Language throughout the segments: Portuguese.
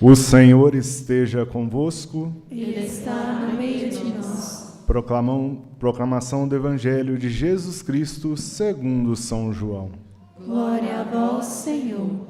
O Senhor esteja convosco. Ele está no meio de nós. Proclamação do Evangelho de Jesus Cristo segundo São João. Glória a vós, Senhor.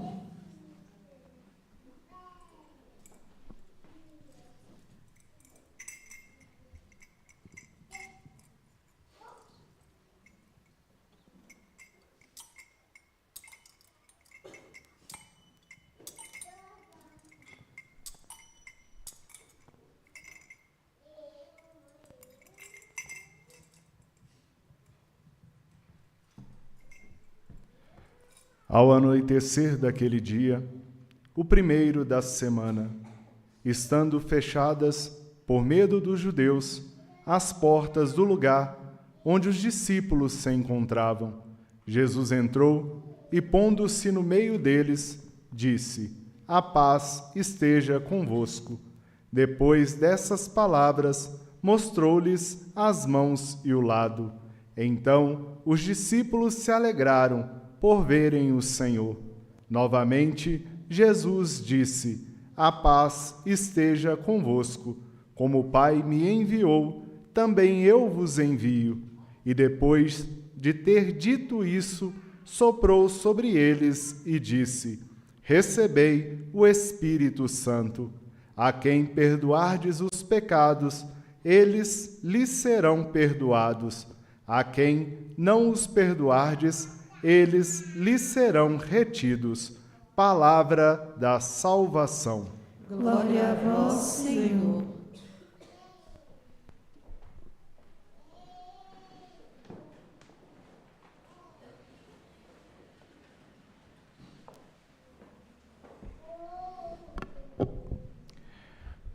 Ao anoitecer daquele dia, o primeiro da semana, estando fechadas, por medo dos judeus, as portas do lugar onde os discípulos se encontravam, Jesus entrou e, pondo-se no meio deles, disse: A paz esteja convosco. Depois dessas palavras, mostrou-lhes as mãos e o lado. Então, os discípulos se alegraram por verem o Senhor. Novamente, Jesus disse: A paz esteja convosco. Como o Pai me enviou, também eu vos envio. E depois de ter dito isso, soprou sobre eles e disse: Recebei o Espírito Santo. A quem perdoardes os pecados, eles lhes serão perdoados. A quem não os perdoardes, eles lhes serão retidos. Palavra da salvação. Glória a vós, Senhor.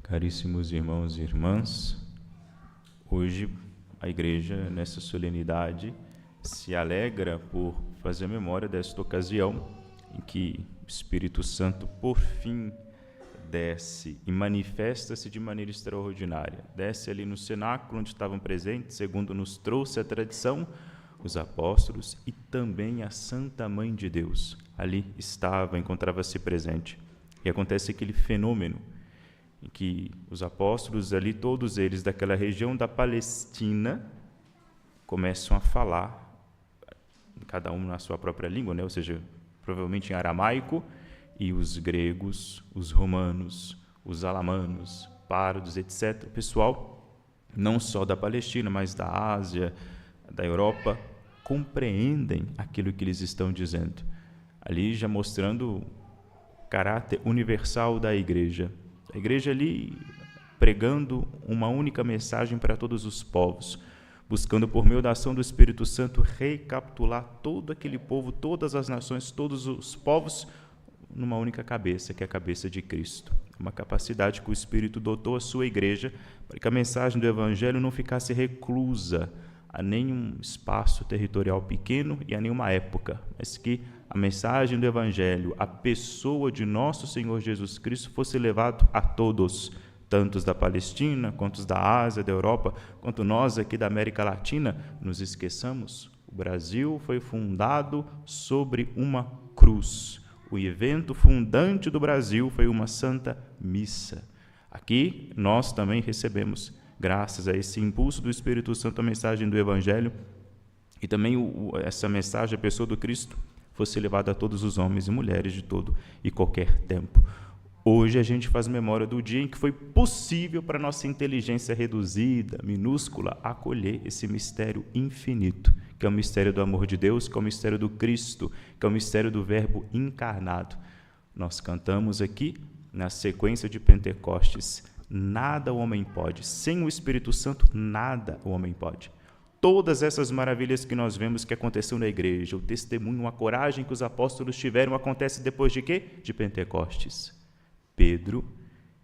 Caríssimos irmãos e irmãs, hoje a Igreja, nessa solenidade, se alegra por fazer a memória desta ocasião em que o Espírito Santo, por fim, desce e manifesta-se de maneira extraordinária. Desce ali no cenáculo onde estavam presentes, segundo nos trouxe a tradição, os apóstolos e também a Santa Mãe de Deus. Ali estava, encontrava-se presente. E acontece aquele fenômeno em que os apóstolos ali, todos eles daquela região da Palestina, começam a falar, cada um na sua própria língua, né? Ou seja, provavelmente em aramaico, e os gregos, os romanos, os alamanos, pardos, etc. O pessoal, não só da Palestina, mas da Ásia, da Europa, compreendem aquilo que eles estão dizendo. Ali já mostrando o caráter universal da Igreja. A Igreja ali pregando uma única mensagem para todos os povos, buscando por meio da ação do Espírito Santo recapitular todo aquele povo, todas as nações, todos os povos numa única cabeça, que é a cabeça de Cristo. Uma capacidade que o Espírito dotou a sua Igreja para que a mensagem do Evangelho não ficasse reclusa a nenhum espaço territorial pequeno e a nenhuma época, mas que a mensagem do Evangelho, a pessoa de nosso Senhor Jesus Cristo fosse levado a todos, tanto os da Palestina, quanto os da Ásia, da Europa, quanto nós aqui da América Latina. Nos esqueçamos, o Brasil foi fundado sobre uma cruz. O evento fundante do Brasil foi uma Santa Missa. Aqui nós também recebemos, graças a esse impulso do Espírito Santo, a mensagem do Evangelho, e também essa mensagem, a pessoa do Cristo, fosse levada a todos os homens e mulheres de todo e qualquer tempo. Hoje a gente faz memória do dia em que foi possível para nossa inteligência reduzida, minúscula, acolher esse mistério infinito, que é o mistério do amor de Deus, que é o mistério do Cristo, que é o mistério do Verbo encarnado. Nós cantamos aqui, na sequência de Pentecostes, nada o homem pode, sem o Espírito Santo, nada o homem pode. Todas essas maravilhas que nós vemos que aconteceu na Igreja, o testemunho, a coragem que os apóstolos tiveram, acontece depois de quê? De Pentecostes. Pedro,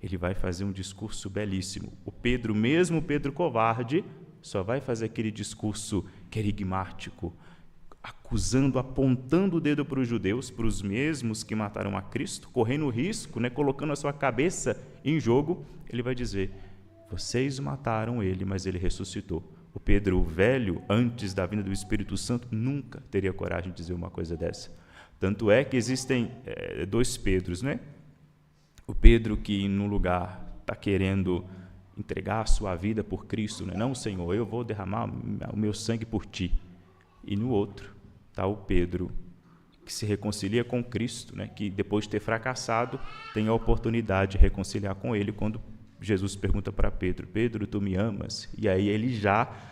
ele vai fazer um discurso belíssimo. O Pedro, mesmo Pedro covarde, só vai fazer aquele discurso querigmático, acusando, apontando o dedo para os judeus, para os mesmos que mataram a Cristo, correndo o risco, colocando a sua cabeça em jogo. Ele vai dizer: vocês mataram ele, mas ele ressuscitou. O Pedro, o velho, antes da vinda do Espírito Santo, nunca teria coragem de dizer uma coisa dessa. Tanto é que existem dois Pedros, O Pedro que no lugar está querendo entregar a sua vida por Cristo, né? Não, Senhor, eu vou derramar o meu sangue por ti. E no outro está o Pedro que se reconcilia com Cristo, né? Que depois de ter fracassado, tem a oportunidade de reconciliar com ele quando Jesus pergunta para Pedro, Pedro, tu me amas? E aí ele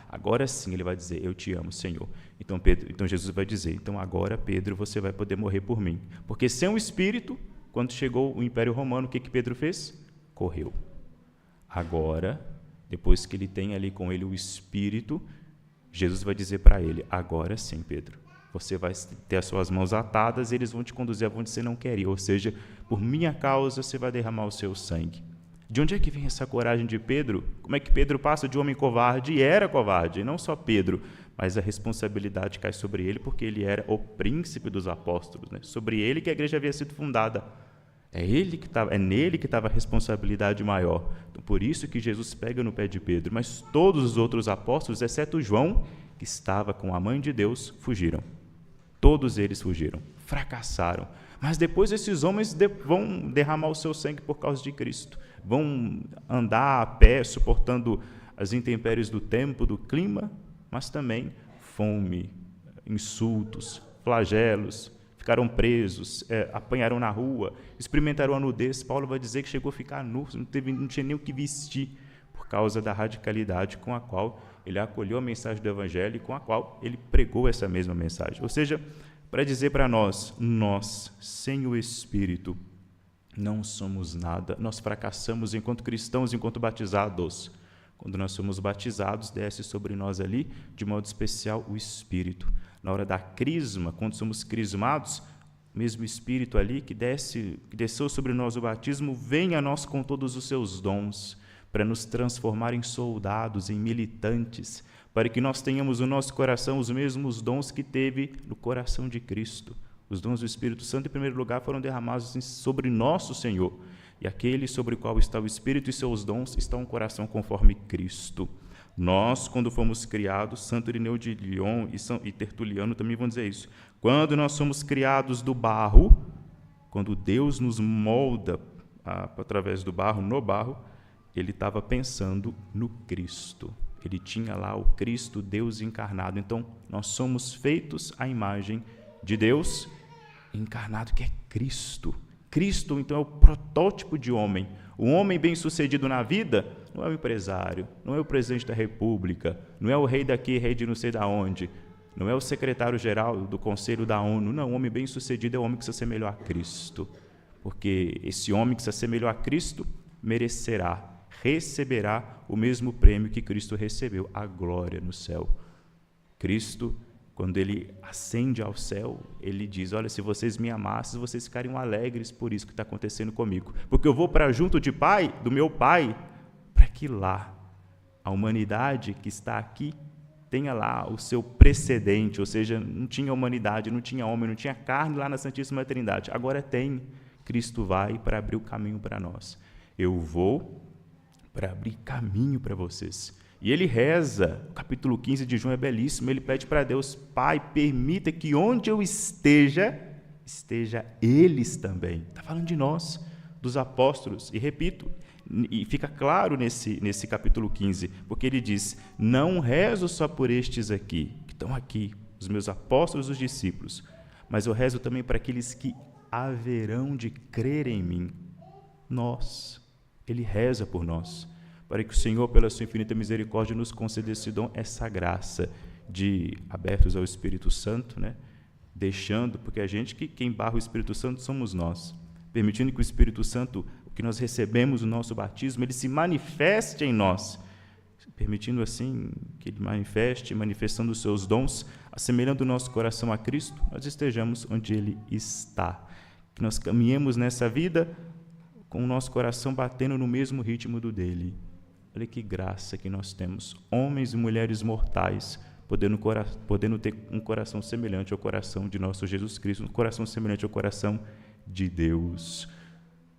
agora sim, ele vai dizer, eu te amo, Senhor. Então Jesus vai dizer, então agora, Pedro, você vai poder morrer por mim. Porque sem o Espírito, quando chegou o Império Romano, o que Pedro fez? Correu. Agora, depois que ele tem ali com ele o Espírito, Jesus vai dizer para ele, agora sim, Pedro, você vai ter as suas mãos atadas e eles vão te conduzir aonde você não quer ir. Ou seja, por minha causa, você vai derramar o seu sangue. De onde é que vem essa coragem de Pedro? Como é que Pedro passa de homem covarde? E era covarde, e não só Pedro, mas a responsabilidade cai sobre ele, porque ele era o príncipe dos apóstolos, né? Sobre ele que a igreja havia sido fundada. É nele que estava a responsabilidade maior. Então, por isso que Jesus pega no pé de Pedro. Mas todos os outros apóstolos, exceto João, que estava com a mãe de Deus, fugiram. Todos eles fugiram, fracassaram. Mas depois esses homens vão derramar o seu sangue por causa de Cristo. Vão andar a pé, suportando as intempéries do tempo, do clima, mas também fome, insultos, flagelos, ficaram presos, apanharam na rua, experimentaram a nudez. Paulo vai dizer que chegou a ficar nu, não tinha nem o que vestir, por causa da radicalidade com a qual ele acolheu a mensagem do Evangelho e com a qual ele pregou essa mesma mensagem. Ou seja, para dizer para nós, sem o Espírito, não somos nada, nós fracassamos enquanto cristãos, enquanto batizados. Quando nós somos batizados, desce sobre nós ali, de modo especial, o Espírito. Na hora da crisma, quando somos crismados, o mesmo Espírito ali que desceu sobre nós o batismo, vem a nós com todos os seus dons, para nos transformar em soldados, em militantes, para que nós tenhamos no nosso coração os mesmos dons que teve no coração de Cristo. Os dons do Espírito Santo, em primeiro lugar, foram derramados sobre nosso Senhor. E aquele sobre o qual está o Espírito e seus dons está um coração conforme Cristo. Nós, quando fomos criados, Santo Irineu de Lyon e Tertuliano também vão dizer isso. Quando nós somos criados do barro, quando Deus nos molda através do barro, no barro, ele estava pensando no Cristo. Ele tinha lá o Cristo, Deus encarnado. Então, nós somos feitos à imagem de Deus encarnado, que é Cristo. Cristo, então, é o protótipo de homem. O homem bem-sucedido na vida não é o empresário, não é o presidente da República, não é o rei daqui, rei de não sei da onde, não é o secretário-geral do Conselho da ONU. Não, o homem bem-sucedido é o homem que se assemelhou a Cristo. Porque esse homem que se assemelhou a Cristo receberá o mesmo prêmio que Cristo recebeu, a glória no céu. Cristo, quando ele ascende ao céu, ele diz, olha, se vocês me amassem, vocês ficariam alegres por isso que está acontecendo comigo. Porque eu vou para junto do meu Pai, para que lá a humanidade que está aqui tenha lá o seu precedente, ou seja, não tinha humanidade, não tinha homem, não tinha carne lá na Santíssima Trindade. Agora tem. Cristo vai para abrir o caminho para nós. Eu vou para abrir caminho para vocês. E ele reza, o capítulo 15 de João é belíssimo, ele pede para Deus, Pai, permita que onde eu esteja eles também. Está falando de nós, dos apóstolos, e repito, e fica claro nesse capítulo 15, porque ele diz, não rezo só por estes aqui, que estão aqui, os meus apóstolos, os discípulos, mas eu rezo também para aqueles que haverão de crer em mim. Ele reza por nós, para que o Senhor, pela sua infinita misericórdia, nos conceda esse dom, essa graça de abertos ao Espírito Santo, né? Deixando, porque quem barra o Espírito Santo somos nós, permitindo que o Espírito Santo, o que nós recebemos no nosso batismo, ele se manifeste em nós, permitindo assim que ele manifestando os seus dons, assemelhando o nosso coração a Cristo, nós estejamos onde ele está, que nós caminhemos nessa vida com o nosso coração batendo no mesmo ritmo do dele. Olha que graça que nós temos, homens e mulheres mortais, podendo ter um coração semelhante ao coração de nosso Jesus Cristo, um coração semelhante ao coração de Deus.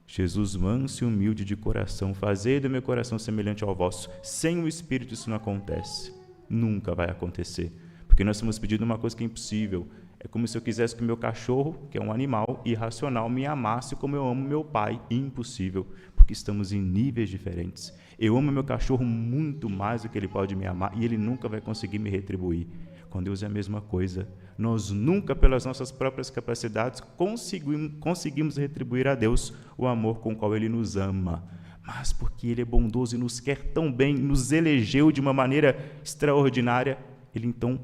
Jesus manso e humilde de coração, fazei do meu coração semelhante ao vosso. Sem o Espírito isso não acontece, nunca vai acontecer, porque nós estamos pedindo uma coisa que é impossível, É como se eu quisesse que o meu cachorro, que é um animal irracional, me amasse como eu amo meu pai. Impossível, porque estamos em níveis diferentes. Eu amo meu cachorro muito mais do que ele pode me amar e ele nunca vai conseguir me retribuir. Com Deus é a mesma coisa. Nós nunca, pelas nossas próprias capacidades, conseguimos retribuir a Deus o amor com o qual Ele nos ama. Mas porque Ele é bondoso e nos quer tão bem, nos elegeu de uma maneira extraordinária, Ele então,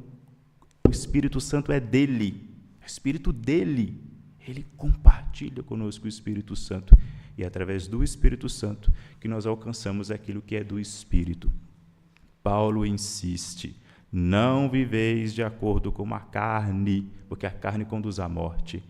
o Espírito Santo é dele, é o Espírito dele. Ele compartilha conosco o Espírito Santo. E é através do Espírito Santo que nós alcançamos aquilo que é do Espírito. Paulo insiste: não viveis de acordo com a carne, porque a carne conduz à morte.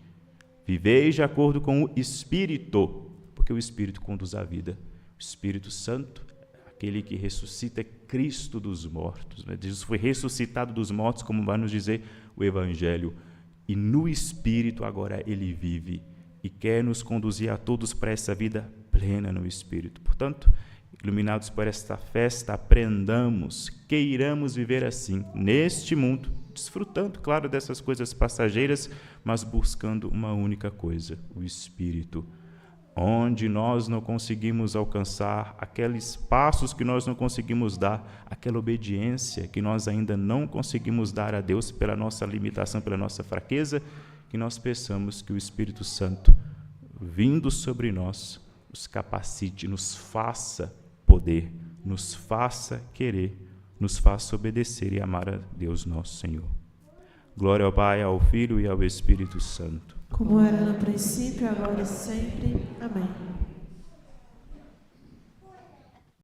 Viveis de acordo com o Espírito, porque o Espírito conduz à vida. O Espírito Santo, aquele que ressuscita, é Cristo dos mortos. Jesus foi ressuscitado dos mortos, como vai nos dizer o Evangelho. E no Espírito agora ele vive e quer nos conduzir a todos para essa vida plena no Espírito. Portanto, iluminados por esta festa, aprendamos, queiramos viver assim, neste mundo, desfrutando, claro, dessas coisas passageiras, mas buscando uma única coisa, o Espírito. Onde nós não conseguimos alcançar, aqueles passos que nós não conseguimos dar, aquela obediência que nós ainda não conseguimos dar a Deus pela nossa limitação, pela nossa fraqueza, que nós peçamos que o Espírito Santo, vindo sobre nós, nos capacite, nos faça poder, nos faça querer, nos faça obedecer e amar a Deus nosso Senhor. Glória ao Pai, ao Filho e ao Espírito Santo. Como era no princípio, agora e sempre. Amém.